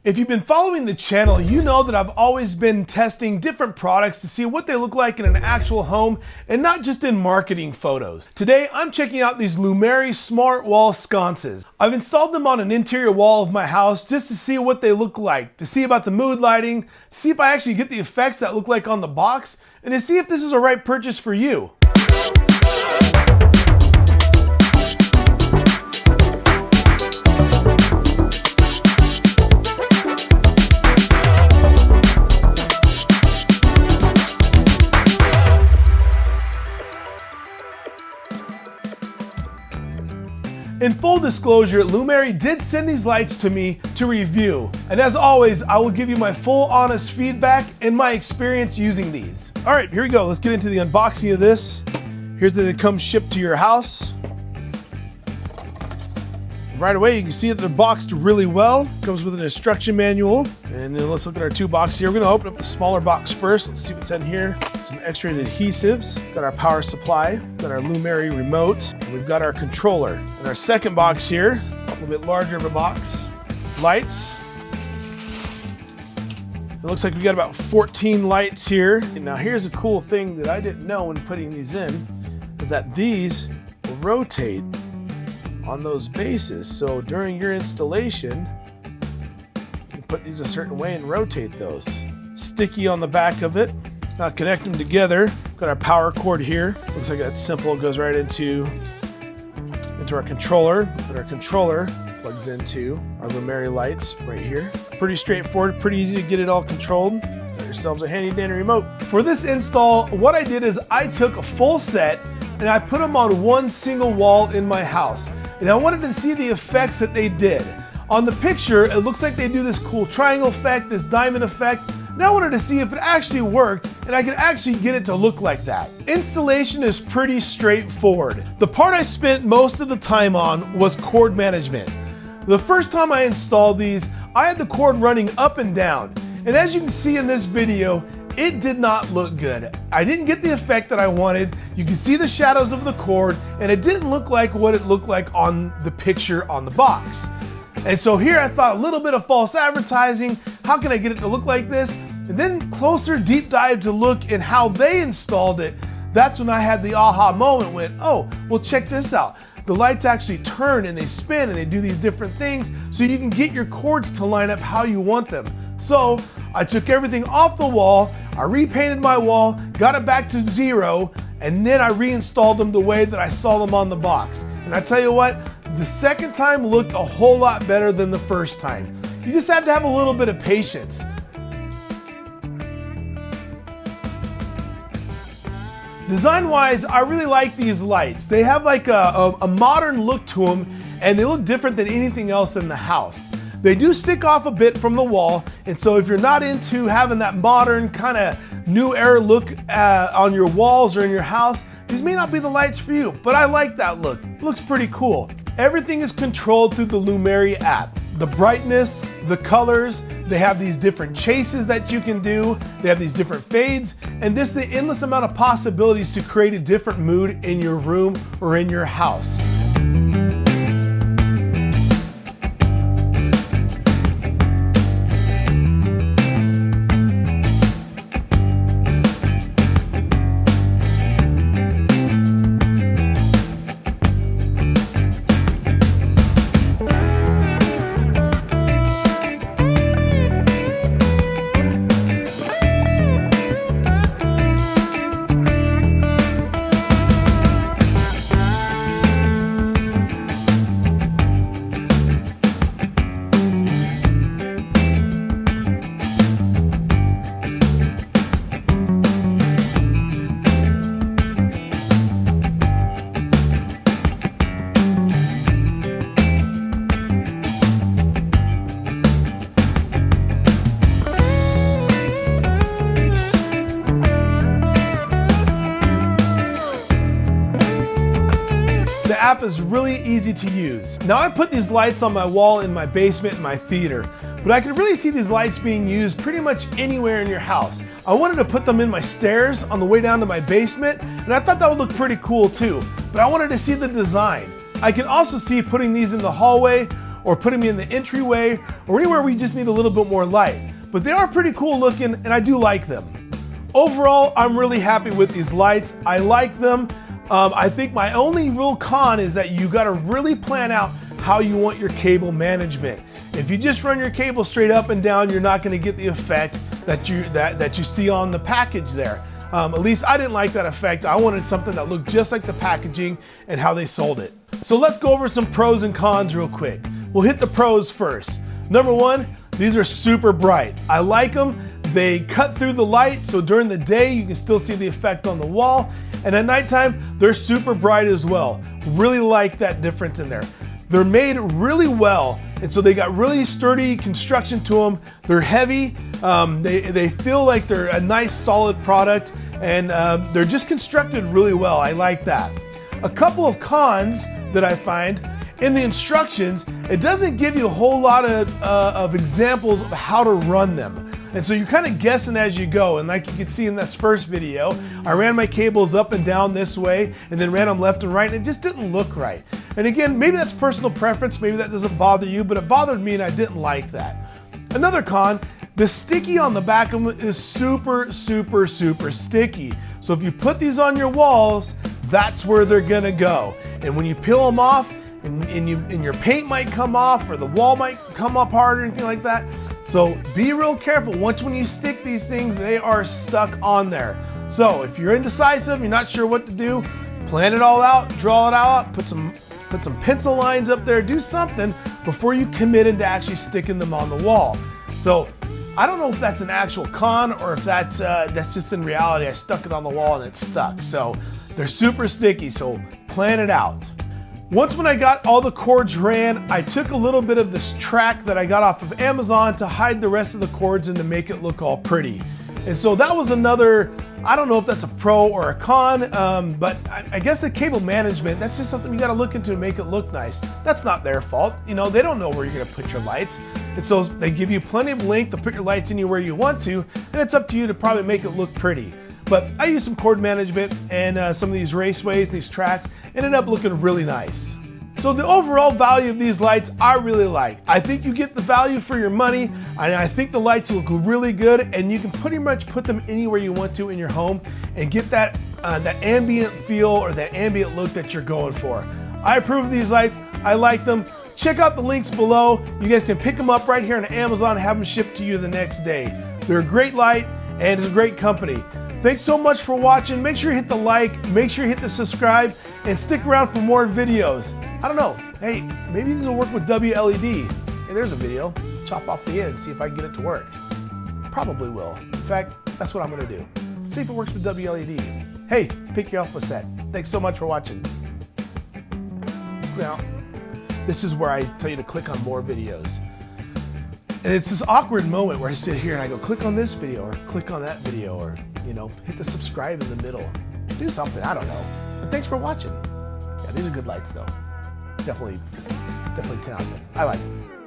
If you've been following the channel, you know that I've always been testing different products to see what they look like in an actual home and not just in marketing photos. Today, I'm checking out these Lumary Smart Wall Sconces. I've installed them on an interior wall of my house just to see what they look like, to see about the mood lighting, to see if I actually get the effects that look like on the box, and to see if this is a right purchase for you. In full disclosure, Lumary did send these lights to me to review. And as always, I will give you my full honest feedback and my experience using these. All right, here we go. Let's get into the unboxing of this. Here's that it comes shipped to your house. Right away, you can see that they're boxed really well. Comes with an instruction manual. And then let's look at our two boxes here. We're gonna open up the smaller box first. Let's see what's in here. Some X-rated adhesives. Got our power supply. Got our Lumary remote. And we've got our controller. And our second box here, a little bit larger of a box. Lights. It looks like we got about 14 lights here. And now here's a cool thing that I didn't know when putting these in, is that these will rotate on those bases. So during your installation, you put these a certain way and rotate those. Sticky on the back of it. Now connect them together. Got our power cord here. Looks like that's simple. It goes right into our controller. But our controller plugs into our Lumary lights right here. Pretty straightforward, pretty easy to get it all controlled. Got yourselves a handy dandy remote. For this install, what I did is I took a full set and I put them on one single wall in my house. And I wanted to see the effects that they did. On the picture, it looks like they do this cool triangle effect, this diamond effect. And I wanted to see if it actually worked and I could actually get it to look like that. Installation is pretty straightforward. The part I spent most of the time on was cord management. The first time I installed these, I had the cord running up and down. And as you can see in this video, it did not look good. I didn't get the effect that I wanted. You can see the shadows of the cord, and it didn't look like what it looked like on the picture on the box. And so here I thought a little bit of false advertising. How can I get it to look like this? And then closer deep dive to look in how they installed it. That's when I had the aha moment when, oh, well, check this out. The lights actually turn and they spin and they do these different things so you can get your cords to line up how you want them. So I took everything off the wall, I repainted my wall, got it back to zero, and then I reinstalled them the way that I saw them on the box. And I tell you what, the second time looked a whole lot better than the first time. You just have to have a little bit of patience. Design-wise, I really like these lights. They have like a modern look to them, and they look different than anything else in the house. They do stick off a bit from the wall, and so if you're not into having that modern kind of new era look on your walls or in your house, these may not be the lights for you, but I like that look. It looks pretty cool. Everything is controlled through the Lumary app. The brightness, the colors, they have these different chases that you can do, they have these different fades, and this the endless amount of possibilities to create a different mood in your room or in your house. The app is really easy to use. Now I put these lights on my wall in my basement and my theater, but I can really see these lights being used pretty much anywhere in your house. I wanted to put them in my stairs on the way down to my basement, and I thought that would look pretty cool too, but I wanted to see the design. I can also see putting these in the hallway or put them in the entryway or anywhere we just need a little bit more light. But they are pretty cool looking and I do like them. Overall, I'm really happy with these lights. I like them. I think my only real con is that you gotta really plan out how you want your cable management. If you just run your cable straight up and down, you're not gonna get the effect that you see on the package there. At least I didn't like that effect. I wanted something that looked just like the packaging and how they sold it. So let's go over some pros and cons real quick. We'll hit the pros first. Number one, these are super bright. I like them. They cut through the light, so during the day you can still see the effect on the wall, and at nighttime they're super bright as well. Really like that difference in there. They're made really well, and so they got really sturdy construction to them. They're heavy. They feel like they're a nice solid product, and they're just constructed really well. I like that. A couple of cons that I find in the instructions, it doesn't give you a whole lot of examples of how to run them. And so you're kind of guessing as you go. And like you can see in this first video, I ran my cables up and down this way and then ran them left and right, and it just didn't look right. And again, maybe that's personal preference, maybe that doesn't bother you, but it bothered me and I didn't like that. Another con, the sticky on the back of them is super, super, super sticky. So if you put these on your walls, that's where they're gonna go. And when you peel them off, and your paint might come off or the wall might come apart or anything like that. So be real careful. Once when you stick these things, they are stuck on there. So if you're indecisive, you're not sure what to do, plan it all out, draw it out, put some pencil lines up there, do something before you commit into actually sticking them on the wall. So I don't know if that's an actual con or if that's just in reality. I stuck it on the wall and it's stuck. So they're super sticky, so plan it out. Once when I got all the cords ran, I took a little bit of this track that I got off of Amazon to hide the rest of the cords and to make it look all pretty. And so that was another, I don't know if that's a pro or a con, but I guess the cable management, that's just something you gotta look into and make it look nice. That's not their fault. You know, they don't know where you're gonna put your lights. And so they give you plenty of length to put your lights anywhere you want to, and it's up to you to probably make it look pretty. But I used some cord management and some of these raceways, these tracks, ended up looking really nice. So the overall value of these lights I really like. I think you get the value for your money, and I think the lights look really good, and you can pretty much put them anywhere you want to in your home and get that ambient feel or that ambient look that you're going for. I approve of these lights. I like them. Check out the links below. You guys can pick them up right here on Amazon and have them shipped to you the next day. They're a great light and it's a great company. Thanks so much for watching. Make sure you hit the like, make sure you hit the subscribe, and stick around for more videos. I don't know, hey, maybe these will work with WLED. Hey, there's a video. Chop off the end, see if I can get it to work. Probably will. In fact, that's what I'm gonna do. See if it works with WLED. Hey, pick your alpha set. Thanks so much for watching. Now, this is where I tell you to click on more videos. And it's this awkward moment where I sit here and I go, click on this video or click on that video or, you know, hit the subscribe in the middle. Do something, I don't know. But thanks for watching. Yeah, these are good lights though. Definitely 10 out of 10. I like them.